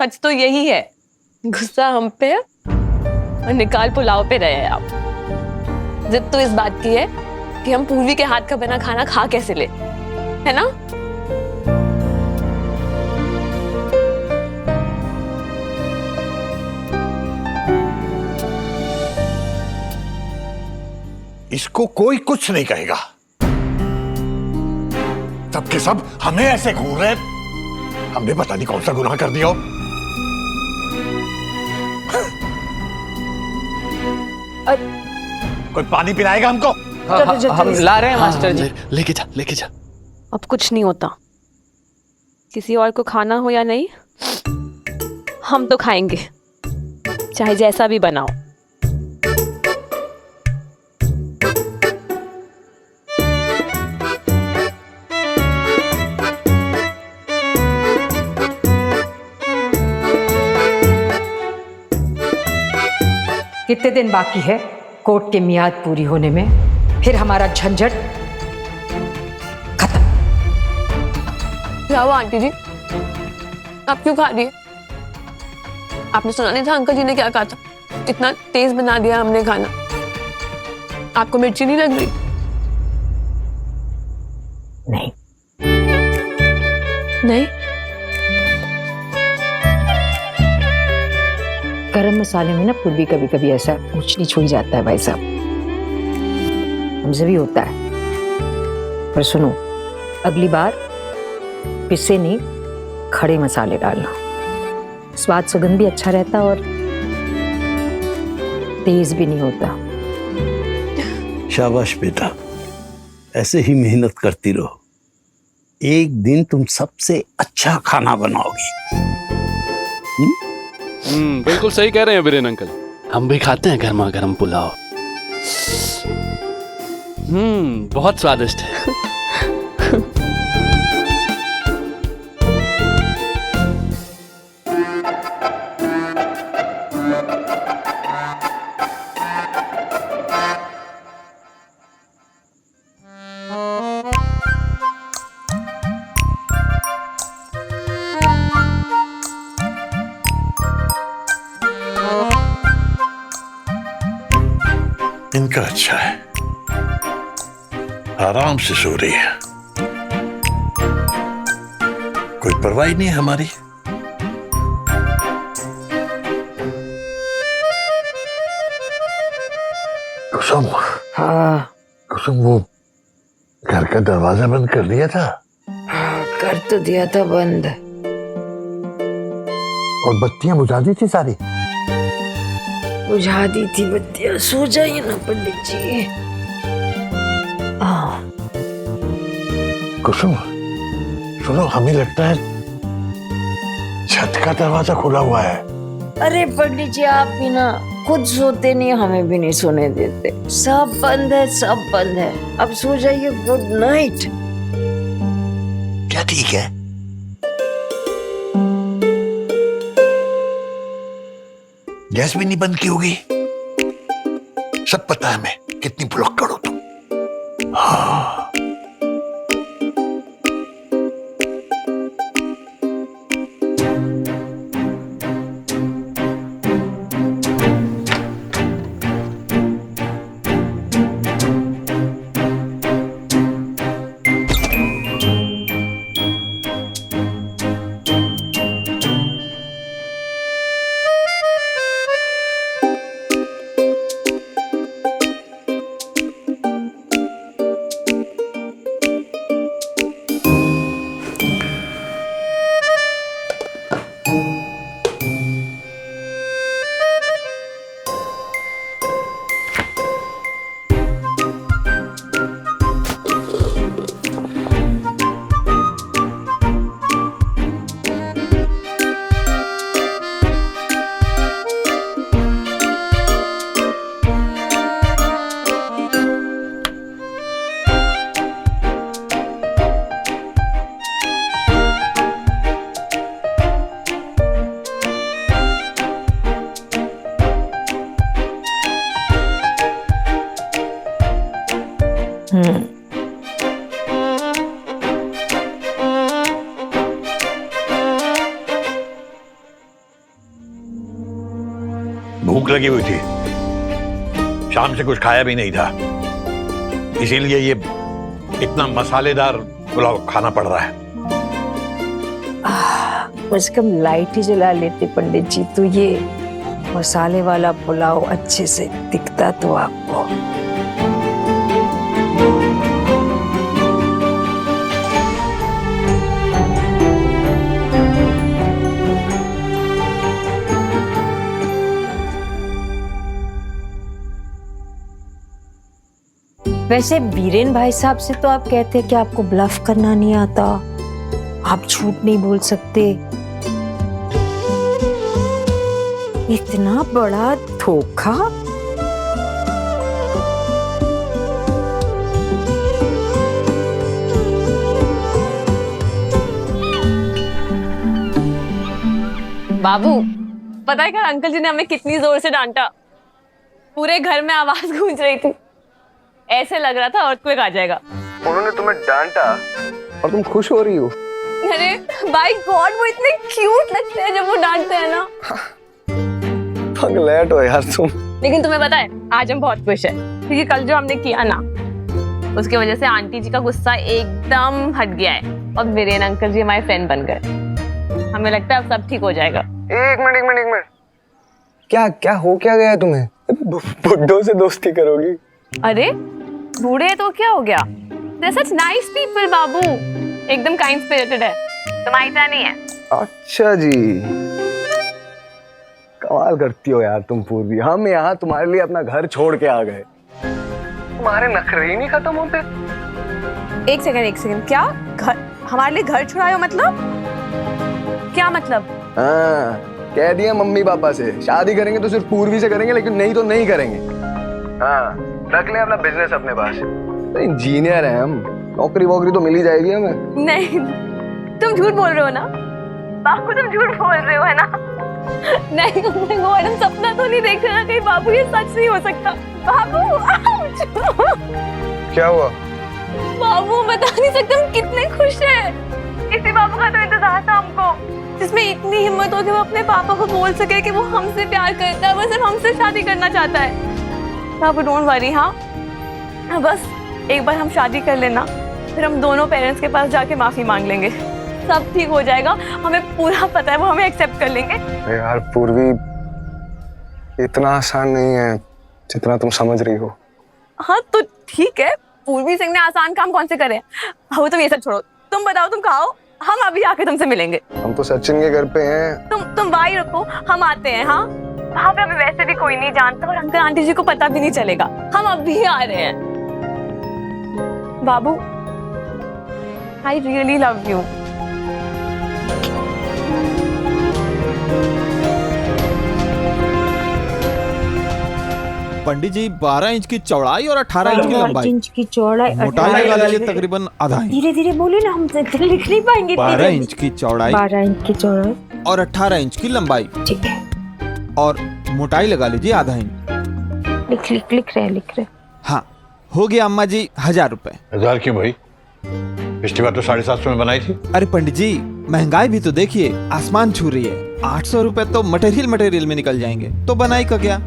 सच तो यही है, गुस्सा हम पे है और निकाल पुलाव पे रहे हैं आप। जिद तो इस बात की है कि हम पूर्वी के हाथ का बना खाना खा कैसे ले, है ना? इसको कोई कुछ नहीं कहेगा। सबके सब हमें ऐसे घूर रहे हैं। हमने पता नहीं कौन सा गुनाह कर दिया हो। कोई पानी पिलाएगा हमको? हम ला रहे हैं मास्टर जी। लेके जा, लेके जा। अब कुछ नहीं होता, किसी और को खाना हो या नहीं, हम तो खाएंगे, चाहे जैसा भी बनाओ। कितने दिन बाकी है कोर्ट की मियाद पूरी होने में? फिर हमारा झंझट खत्म। क्या हुआ आंटी जी, आप क्यों खा रही है? आपने सुना नहीं था अंकल जी ने क्या कहा था? इतना तेज बना दिया हमने खाना। आपको मिर्ची नहीं लग रही? नहीं नहीं, गरम मसाले में ना पूर्वी कभी कभी ऐसा ऊंच नीच हो ही जाता है भाई साहब, हमसे भी होता है। पर सुनो, अगली बार पिसे नहीं खड़े मसाले डालना, स्वाद सुगंध भी अच्छा रहता और तेज भी नहीं होता। शाबाश बेटा, ऐसे ही मेहनत करती रहो, एक दिन तुम सबसे अच्छा खाना बनाओगी। बिल्कुल सही कह रहे हैं वीरेन अंकल। हम भी खाते हैं गर्मा गर्म पुलाव। बहुत स्वादिष्ट है। इनका अच्छा है, आराम से सो रही है, कोई परवाह नहीं है हमारी। कुसुम, हाँ कुसुम, वो घर का दरवाजा बंद कर दिया था? कर तो दिया था बंद। और बत्तियां बुझा दी थी सारी? बुझा दी थी बत्तियां। सो जाइए ना पंडित जी। कुसुम सुनो, हमें लगता है छत का दरवाजा खुला हुआ है। अरे पंडित जी, आप भी ना खुद सोते नहीं, हमें भी नहीं सोने देते। सब बंद है, सब बंद है। अब सो जाइए, गुड नाइट। क्या ठीक है? गैस भी नहीं बंद की होगी? सब पता है हमें, कितनी भुलक्कड़ हो तुम। हाँ। भूख लगी हुई थी, शाम से कुछ खाया भी नहीं था, इसीलिए ये इतना मसालेदार पुलाव खाना पड़ रहा है। कम से कम लाइट ही जला लेते पंडित जी, तो ये मसाले वाला पुलाव अच्छे से दिखता तो आपको। वैसे वीरेन भाई साहब से तो आप कहते हैं कि आपको ब्लफ करना नहीं आता, आप झूठ नहीं बोल सकते। इतना बड़ा धोखा। बाबू, पता है क्या अंकल जी ने हमें कितनी जोर से डांटा? पूरे घर में आवाज गूंज रही थी, ऐसे लग रहा था अर्थक्वेक आ जाएगा। उन्होंने तुम्हें डांटा और तुम खुश हो रही हो? अरे बाय गॉड, वो इतने क्यूट लगते हैं जब वो डांटते हैं ना। पगलेट हो यार तुम। लेकिन तुम्हें पता है आज हम बहुत खुश हैं, क्योंकि कल जो हमने किया ना, उसकी वजह से आंटी जी का गुस्सा एकदम हट गया है और वीरेन अंकल जी हमारे फ्रेंड बन गए। हमें लगता है अब सब ठीक हो जाएगा। एक मिनट क्या क्या हो क्या गया तुम्हें? बुड्ढों से दोस्ती करोगी? अरे बूढ़े तो क्या हो गया? They're such nice people, बाबू। एकदम काइंड स्पिरिटेड है, तुम्हारी तरह नहीं है। अच्छा जी, कमाल करती हो यार तुम पूर्वी। हम यहाँ तुम्हारे लिए अपना घर छोड़ के आ गए, तुम्हारे नखरे ही नहीं खत्म होते। एक सेकंड, क्या घर हमारे लिए घर छुड़ाए हो? मतलब क्या मतलब? हाँ, कह दिया मम्मी पापा से शादी करेंगे तो सिर्फ पूर्वी से करेंगे, लेकिन नहीं तो नहीं करेंगे। हाँ, रख ले अपना बिजनेस अपने पास। तो इंजीनियर हैं हम, नौकरी वोकरी तो मिल ही जाएगी हमें। नहीं, तुम झूठ बोल रहे हो ना बाबू, तुम झूठ बोल रहे हो है ना? नहीं, oh my God, हम सपना तो नहीं देख रहे ना कहीं? बाबू ये सच नहीं हो सकता। बाबू क्या हुआ? बाबू बता नहीं सकते हम कितने खुश हैं। इसी बाबू का तो इंतजार था हमको, जिसमें इतनी हिम्मत हो कि वो अपने पापा को बोल सके कि वो हमसे प्यार करता है, वो सिर्फ हमसे शादी करना चाहता है। बाबू डोंट वरी, हाँ बस एक बार हम शादी कर लेना, फिर हम दोनों पेरेंट्स के पास जाके माफी मांग लेंगे, सब ठीक हो जाएगा। हमें पूरा पता है वो हमें एक्सेप्ट कर लेंगे। यार पूर्वी, इतना आसान नहीं है जितना तुम समझ रही हो। हाँ तो ठीक है, पूर्वी सिंह ने आसान काम कौन से करे? वो तुम ये सब छोड़ो, तुम बताओ तुम कहाँ हो? हम अभी आके तुमसे मिलेंगे। हम तो सचिन के घर पे हैं। तुम बाई रखो, हम आते हैं। हाँ वहाँ पे हमें वैसे भी कोई नहीं जानता और अंकल आंटी जी को पता भी नहीं चलेगा, हम अभी आ रहे हैं। बाबू, I really love you. Pandit ji 12 inch की चौड़ाई और 18 इंच की लंबाई। इंच की चौड़ाई, मोटाई लगा लीजिए तकरीबन आधा इंच। धीरे धीरे बोलो ना, हम लिख नहीं पाएंगे। 12 इंच की चौड़ाई, 12 इंच की चौड़ाई और 18 इंच की लंबाई, ठीक है। और मोटाई लगा लीजिए आधा इंच। लिख रहे। हाँ, हो गया अम्मा जी 1000 रुपए। 1000 क्यों भाई? पिछली बार तो 750 में बनाई थी। अरे पंडित जी, महंगाई भी तो देखिए, आसमान छू रही है। 800 रुपए तो मटेरियल में निकल जाएंगे, तो बनाई का क्या?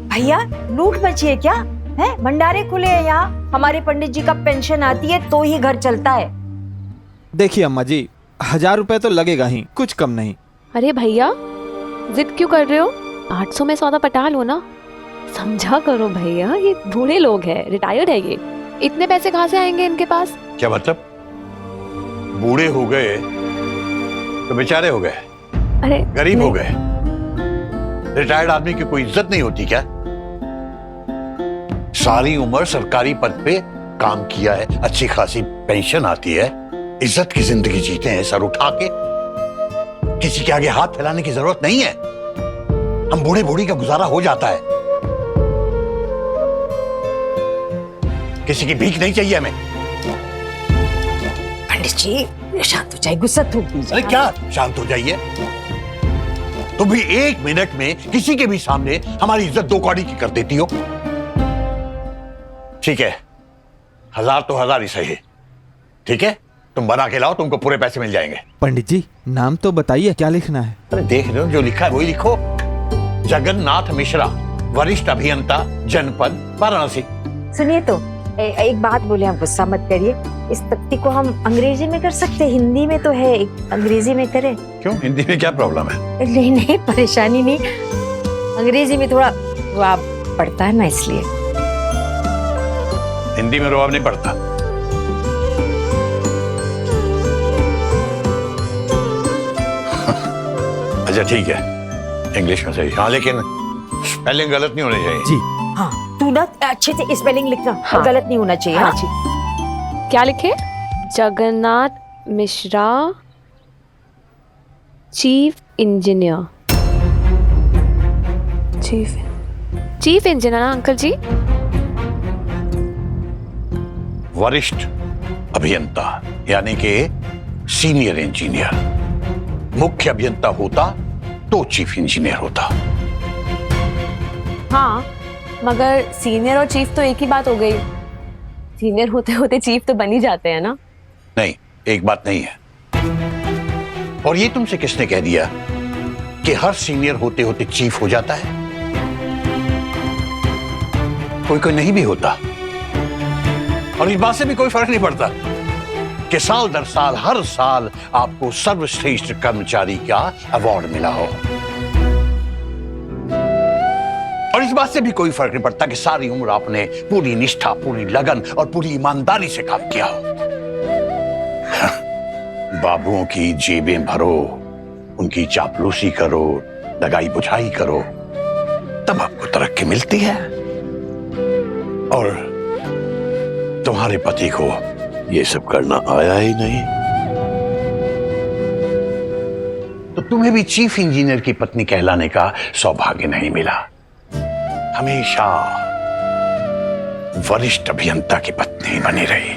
भैया लूट मची है क्या? है भंडारे खुले हैं यहाँ, हमारे पंडित जी का पेंशन आती है तो ही घर चलता है। देखिए अम्मा जी, 1000 रुपए तो लगेगा ही, कुछ कम नहीं। अरे भैया जिद क्यों कर रहे हो? 800 में सौदा पटा लो ना, समझा करो भैया, ये बूढ़े लोग हैं, रिटायर्ड है ये, इतने पैसे कहाँ से आएंगे इनके पास? क्या मतलब? बूढ़े हो गए तो बेचारे हो गए, अरे गरीब हो गए? रिटायर्ड आदमी की कोई इज्जत नहीं होती क्या? सारी उम्र सरकारी पद पे काम किया है, अच्छी खासी पेंशन आती है, इज्जत की जिंदगी जीते हैं सर उठा के, किसी के आगे हाथ फैलाने की जरूरत नहीं है। हम बूढ़े बूढ़ी का गुजारा हो जाता है, किसी की भीख नहीं चाहिए हमें। पंडित जी शांत हो जाइए, गुस्सा थूक दीजिए। अरे क्या शांत हो जाइए? तुम भी 1 मिनट में किसी के भी सामने हमारी इज्जत 2 कौड़ी की कर देती हो। ठीक है, 1000 तो 1000 ही सही। ठीक है, तुम बना के लाओ, तुमको पूरे पैसे मिल जाएंगे। पंडित जी नाम तो बताइए, क्या लिखना है? अरे देख रहे हो, जो लिखा है वही लिखो। जगन्नाथ मिश्रा, वरिष्ठ अभियंता, जनपद वाराणसी। सुनिए तो एक बात बोले, आप गुस्सा मत करिए। इस तख्ती को हम अंग्रेजी में कर सकते हैं, हिंदी में तो है, अंग्रेजी में करें? क्यों, हिंदी में क्या प्रॉब्लम है? नहीं नहीं, परेशानी नहीं, अंग्रेजी में थोड़ा रुआब पड़ता है ना, इसलिए। हिंदी में रुआब नहीं पड़ता। अच्छा ठीक है, इंग्लिश में सही। हाँ, लेकिन स्पेलिंग गलत नहीं होनी चाहिए। जी हाँ, तू ना अच्छे से स्पेलिंग लिखना, हाँ। गलत नहीं होना चाहिए। हाँ हाँ। जी। क्या लिखे? Jagannath Mishra, chief engineer. Chief engineer ना अंकल जी? वरिष्ठ अभियंता यानी कि सीनियर इंजीनियर। मुख्य अभियंता होता तो चीफ इंजीनियर होता। हाँ, मगर सीनियर और चीफ तो एक ही बात हो गई। सीनियर होते होते चीफ तो बन ही जाते हैं ना? नहीं, एक बात नहीं है। और ये तुमसे किसने कह दिया कि हर सीनियर होते होते चीफ हो जाता है? कोई कोई नहीं भी होता। और इस बात से भी कोई फर्क नहीं पड़ता कि साल दर साल हर साल आपको सर्वश्रेष्ठ कर्मचारी का अवार्ड मिला हो। और इस बात से भी कोई फर्क नहीं पड़ता कि सारी उम्र आपने पूरी निष्ठा, पूरी लगन और पूरी ईमानदारी से काम किया हो। बाबुओं की जेबें भरो, उनकी चापलूसी करो, लगाई बुझाई करो, तब आपको तरक्की मिलती है। और तुम्हारे पति को ये सब करना आया ही नहीं, तो तुम्हें भी चीफ इंजीनियर की पत्नी कहलाने का सौभाग्य नहीं मिला। हमेशा वरिष्ठ अभियंता की पत्नी बनी रही।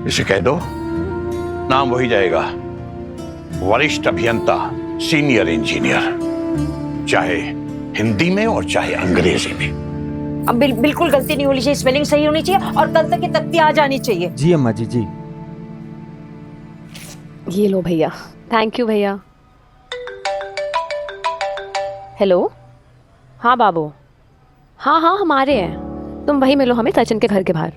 इसे कह दो, नाम वही जाएगा, वरिष्ठ अभियंता, सीनियर इंजीनियर, चाहे हिंदी में और चाहे अंग्रेजी में। अब बिल्कुल गलती नहीं होनी चाहिए, स्पेलिंग सही होनी चाहिए और कल तक की तख्ती आ जानी चाहिए। जी अम्मा जी। जी ये लो भैया। थैंक यू भैया। हेलो, हाँ बाबू, हाँ हाँ हमारे हैं, तुम वही मिलो हमें सचिन के घर के बाहर।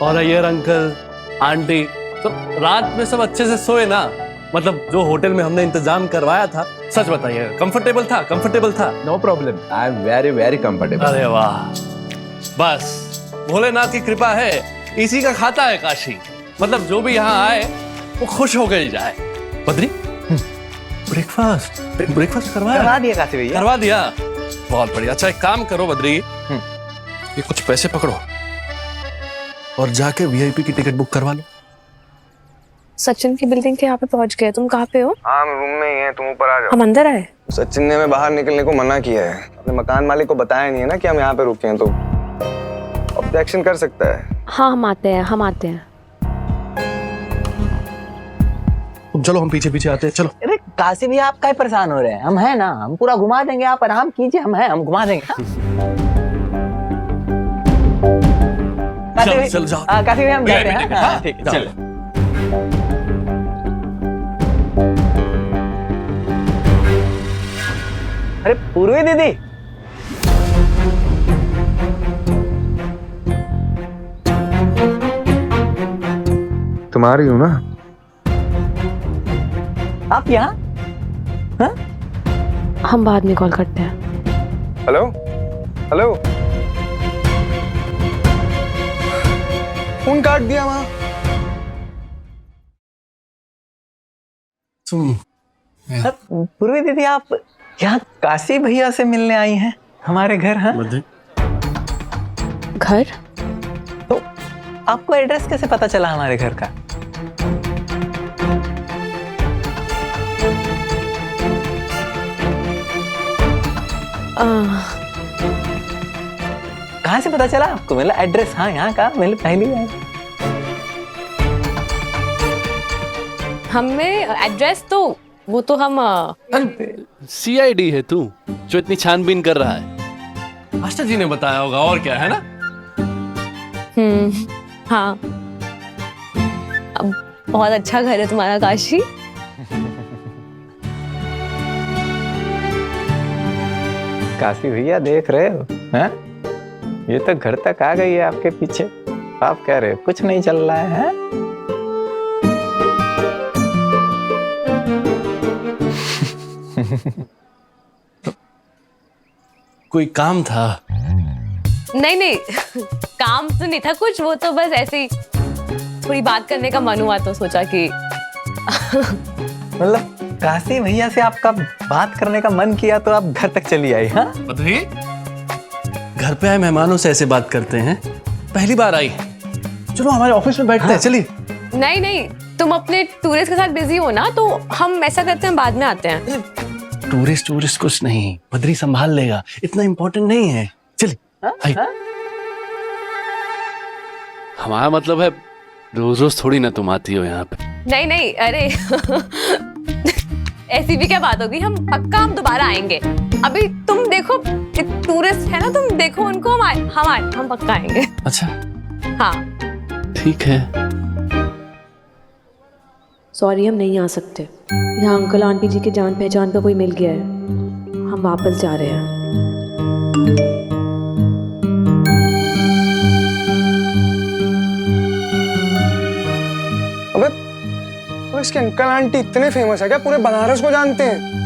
और अय्यर अंकल, आंटी, तो रात में सब अच्छे से सोए ना? मतलब जो होटल में हमने इंतजाम करवाया था, सच बताइए, कंफर्टेबल था? कंफर्टेबल था? No problem, I am very very comfortable. अरे वाह, बस भोलेनाथ की कृपा है, इसी का खाता है काशी। मतलब जो भी यहाँ आए वो खुश हो गई जाए। बद्री, ब्रेकफास्ट करवा दिया काशी भैया। करवा दिया, बहुत बढ़िया। अच्छा एक काम करो बद्री, ये कुछ पैसे पकड़ो और जाके वीआईपी की टिकट बुक करवा लो। सचिन की बिल्डिंग के यहाँ पे पहुंच गए। तुम कहाँ पे हो? हाँ, हम रूम में ही हैं, तुम ऊपर आ जाओ। हम अंदर आए? सचिन ने हमें बाहर निकलने को मना किया है। अपने मकान मालिक को बताया नहीं है ना कि हम यहाँ पे रुके हैं, तो ऑब्जेक्शन कर सकता है। हाँ हम आते हैं, हम आते हैं। तुम चलो, हम पीछे पीछे आते हैं, चलो। अरे काशी भैया, आप काहे परेशान हो रहे हैं? हम हैं ना, हम पूरा घुमा देंगे, आप आराम कीजिए, हम हैं, हम घुमा देंगे। चलो जाओ। काशी भैया हम जाते हैं। हाँ, ठीक है, चलो। अरे पूर्वी दीदी, तुम आ रही हो ना? आप यहाँ? हम बाद में कॉल करते हैं। हेलो हेलो, फोन काट दिया वहां। पूर्वी दीदी, आप यहाँ काशी भैया से मिलने आई हैं हमारे घर? हाँ, घर? तो आपको एड्रेस कैसे पता चला हमारे घर का? कहाँ से पता चला आपको? मतलब एड्रेस? हाँ, यहाँ का मतलब पहली बार। हमें एड्रेस तो वो तो हम सीआईडी है तू जो इतनी छानबीन कर रहा है? मास्टर जी ने बताया होगा, और क्या है ना? हाँ। बहुत अच्छा घर है तुम्हारा काशी। काशी भैया देख रहे हो, हैं? ये तो घर तक आ गई है आपके पीछे। आप कह रहे हो कुछ नहीं चल रहा है, हैं? कोई काम था? नहीं नहीं काम तो नहीं था कुछ, वो तो बस ऐसे ही थोड़ी बात करने का मन हुआ तो सोचा कि मतलब काशी भैया से आपका बात करने का मन किया तो आप घर तक चली आई, हाँ? बदरी, घर पे आए मेहमानों से ऐसे बात करते हैं? पहली बार आई। चलो हमारे ऑफिस में बैठते हैं, चलिए। नहीं नहीं तुम अपने टूरिस्ट के साथ बिजी हो ना, तो हम ऐसा करते हैं बाद में आते हैं। टूरिस्ट कुछ नहीं, बद्री संभाल लेगा, इतना इम्पोर्टेंट नहीं है। चलिए आई। हमारा मतलब है रोज रोज थोड़ी ना तुम आती हो यहाँ पे। नहीं नहीं अरे ऐसी भी क्या बात होगी, हम पक्का हम दोबारा आएंगे। अभी तुम देखो टूरिस्ट है ना, तुम देखो उनको, हम पक्का आएंगे। अच्छा हाँ ठीक है। सॉरी हम नहीं आ सकते, यहाँ अंकल आंटी जी के जान पहचान का कोई मिल गया है, हम वापस जा रहे हैं। अबे तो इसके अंकल आंटी इतने फेमस है क्या, पूरे बनारस को जानते हैं?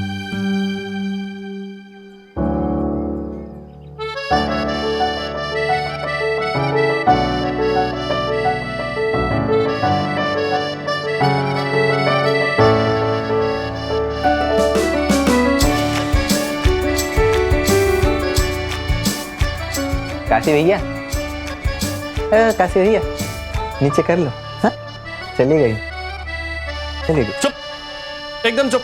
काशी भैया, काशी भैया नीचे कर लो, हाँ? चली गई। चुप, एकदम चुप।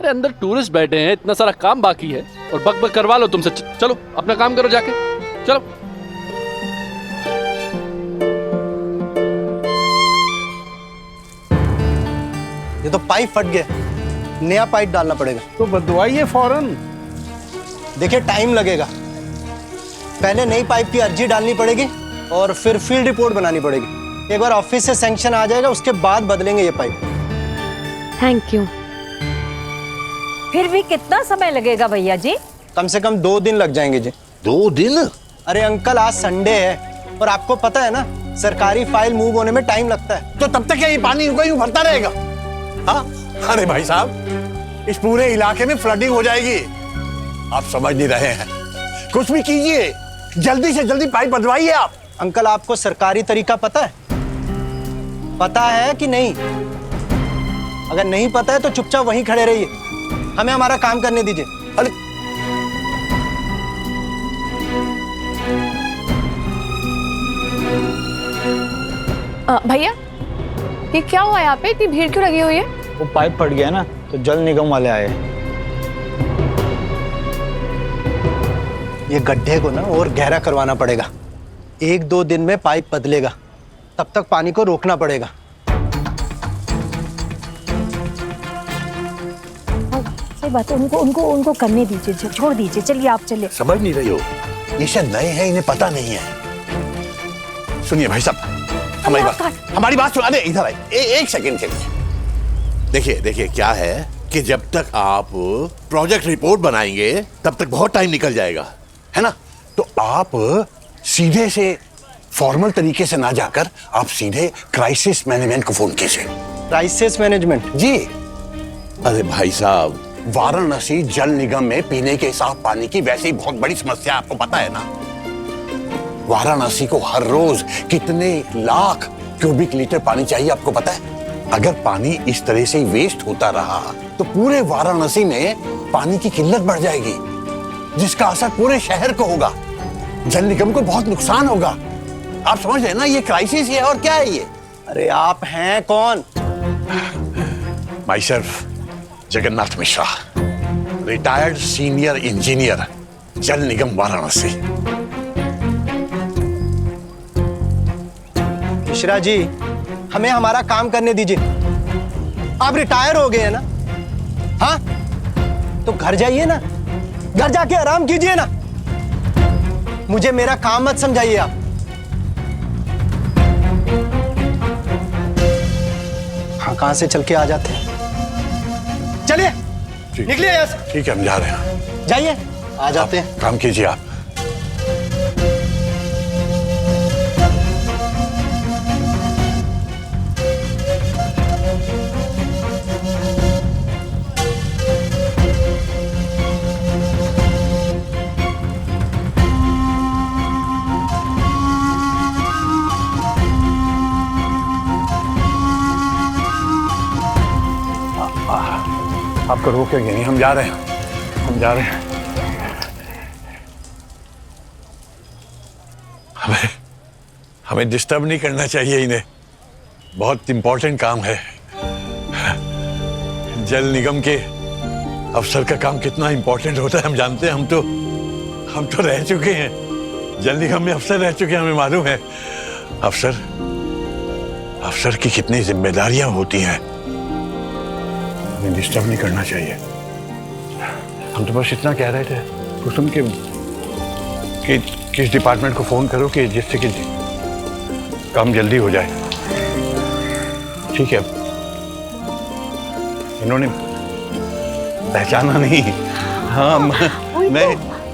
अरे अंदर टूरिस्ट बैठे हैं, इतना सारा काम बाकी है और बक बक करवा लो तुमसे। चलो अपना काम करो जाके, चलो। ये तो पाइप फट गया, नया पाइप डालना पड़ेगा। तो बदवाइए फौरन। देखिए टाइम लगेगा, पहले नई पाइप की अर्जी डालनी पड़ेगी और फिर फील्ड रिपोर्ट बनानी पड़ेगी। एक बार ऑफिस से सैंक्शन आ जाएगा, उसके बाद बदलेंगे ये पाइप। Thank you. फिर भी कितना समय लगेगा भैया जी? कम से कम 2 दिन लग जाएंगे जी। 2 दिन? अरे अंकल आज संडे है और आपको पता है ना, सरकारी फाइल मूव होने में टाइम लगता है। तो तब तक क्या ये पानी यूं भरता रहेगा? हाँ? अरे भाई साहब, इस पूरे इलाके में फ्लडिंग हो जाएगी। आप समझ नहीं रहे हैं, कुछ भी कीजिए, जल्दी से जल्दी पाइप बदलवाइए आप। अंकल आपको सरकारी तरीका पता है? पता है कि नहीं? अगर नहीं पता है तो चुपचाप वहीं खड़े रहिए, हमें हमारा काम करने दीजिए। अरे भैया ये क्या हुआ यहाँ पे, इतनी भीड़ क्यों लगी हुई है? वो पाइप फट गया ना, तो जल निगम वाले आए। ये गड्ढे को ना और गहरा करवाना पड़ेगा। 1-2 दिन में पाइप बदलेगा, तब तक पानी को रोकना पड़ेगा। सही बात है, उनको करने दीजिए, छोड़ दीजिए, चलिए आप चलिए। समझ नहीं रही हो, ये शायद नए हैं, इन्हें पता नहीं है। सुनिए भाई साहब, हमारी बात सुना दे। इधर आइए, एक सेकंड के लिए। देखिए क्या है कि जब तक आप प्रोजेक्ट रिपोर्ट बनाएंगे तब तक बहुत टाइम निकल जाएगा, है ना? तो आप सीधे से फॉर्मल तरीके से ना जाकर आप सीधे क्राइसिस मैनेजमेंट को फोन कीजिए। Crisis management? जी। अरे भाई साहब, वाराणसी जल निगम में पीने के साफ पानी की वैसे ही बहुत बड़ी समस्या, आपको पता है ना? वाराणसी को हर रोज कितने लाख क्यूबिक लीटर पानी चाहिए, आपको पता है? अगर पानी इस तरह से वेस्ट होता रहा तो पूरे वाराणसी में पानी की किल्लत बढ़ जाएगी, जिसका असर पूरे शहर को होगा। जल निगम को बहुत नुकसान होगा। आप समझ रहे हैं ना, ये क्राइसिस है। और क्या है ये? अरे आप हैं कौन? My self Jagannath Mishra, retired senior engineer, जल निगम वाराणसी। मिश्रा जी, हमें हमारा काम करने दीजिए। आप रिटायर हो गए हैं ना? हाँ, तो घर जाइए ना, घर जाके आराम कीजिए ना। मुझे मेरा काम मत समझाइए आप। कहाँ से चल के आ जाते हैं। चलिए ठीक। निकलिए यहाँ से। ठीक है, हम जा रहे हैं। जाइए, आ जाते हैं। काम कीजिए आप। आपको रोकेंगे नहीं, हम जा रहे हैं, हम जा रहे हैं। हमें डिस्टर्ब नहीं करना चाहिए इन्हें, बहुत इंपॉर्टेंट काम है। जल निगम के अफसर का काम कितना इंपॉर्टेंट होता है हम जानते हैं। हम तो रह चुके हैं, जल निगम में अफसर रह चुके हैं, हमें मालूम है अफसर की कितनी जिम्मेदारियां होती हैं। हमें डिस्टर्ब नहीं करना चाहिए। हम तो बस इतना कह रहे थे कुसुम कि किस डिपार्टमेंट को फोन करो कि जिससे कि काम जल्दी हो जाए। ठीक है, इन्होंने पहचाना नहीं। हाँ,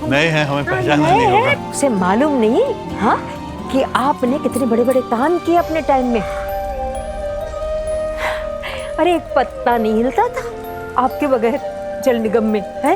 नए हैं, हमें पहचाना नहीं होगा। उसे मालूम नहीं हाँ कि आपने कितने बड़े बड़े काम किए अपने टाइम में। अरे एक पत्ता नहीं हिलता था आपके बगैर जल निगम में, है?